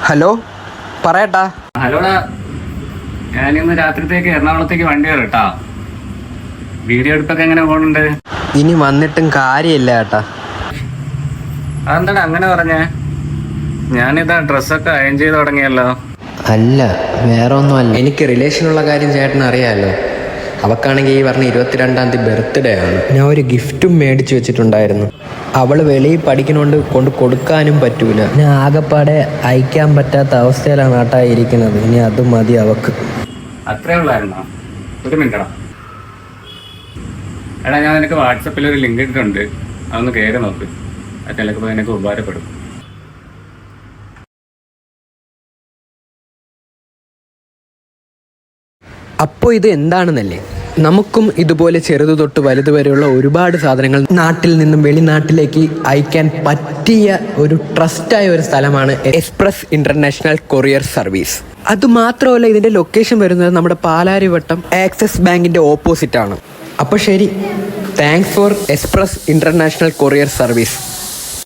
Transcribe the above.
Hello, പറയട്ടാ. ഹലോടാ, ഞാനിന്ന് രാത്രിത്തേക്ക് എറണാകുളത്തേക്ക് വണ്ടി കയറട്ടാ. വീഡിയോ എടുപ്പൊക്കെ എങ്ങനെ പോകുന്നുണ്ട്? ഇനി വന്നിട്ടും കാര്യമില്ല ഏട്ടാ. അതെന്താടാ അങ്ങനെ പറഞ്ഞേ? ഞാനിതാ ഡ്രസ്സൊക്കെ അയൺ ചെയ്ത് തുടങ്ങിയല്ലോ. അല്ല, വേറെ ഒന്നുമല്ല. എനിക്ക് റിലേഷനുള്ള കാര്യം ചേട്ടൻ അറിയാമല്ലോ. അവക്കാണെങ്കിൽ ഈ പറഞ്ഞ 22-ാം തീയതി ബർത്ത്ഡേ ആണ്. ഞാൻ ഒരു ഗിഫ്റ്റും മേടിച്ചു വെച്ചിട്ടുണ്ടായിരുന്നു. അവള് വെളിയിൽ പഠിക്കണോണ്ട് കൊണ്ട് കൊടുക്കാനും പറ്റൂല. ഞാൻ ആകെപ്പാടെ അയക്കാൻ പറ്റാത്ത അവസ്ഥയിലാണ് ഏട്ടാ ഇരിക്കുന്നത്. ഇനി അത് മതി അവക്ക്. അത്രേ ഉള്ളായിരുന്നോ? ഒരു മിനിറ്റടാ. എടാ, ഞാൻ നിനക്ക് വാട്സപ്പിൽ ഒരു ലിങ്ക് ഇട്ടിട്ടുണ്ട്. അതൊന്ന് കയറി നോക്ക്. അത് ചിലപ്പോൾ നിനക്ക് ഉപകാരപ്പെടും. അപ്പോൾ ഇത് എന്താണെന്നല്ലേ, നമുക്കും ഇതുപോലെ ചെറുതു തൊട്ട് വലുത് വരെയുള്ള ഒരുപാട് സാധനങ്ങൾ നാട്ടിൽ നിന്നും വെളിനാട്ടിലേക്ക് അയക്കാൻ പറ്റിയ ഒരു ട്രസ്റ്റായ ഒരു സ്ഥലമാണ് എക്സ്പ്രസ് ഇന്റർനാഷണൽ കൊറിയർ സർവീസ്. അതുമാത്രമല്ല, ഇതിൻ്റെ ലൊക്കേഷൻ വരുന്നത് നമ്മുടെ പാലാരിവട്ടം ആക്സിസ് ബാങ്കിൻ്റെ ഓപ്പോസിറ്റ് ആണ്. അപ്പോൾ ശരി, thanks for express international courier service.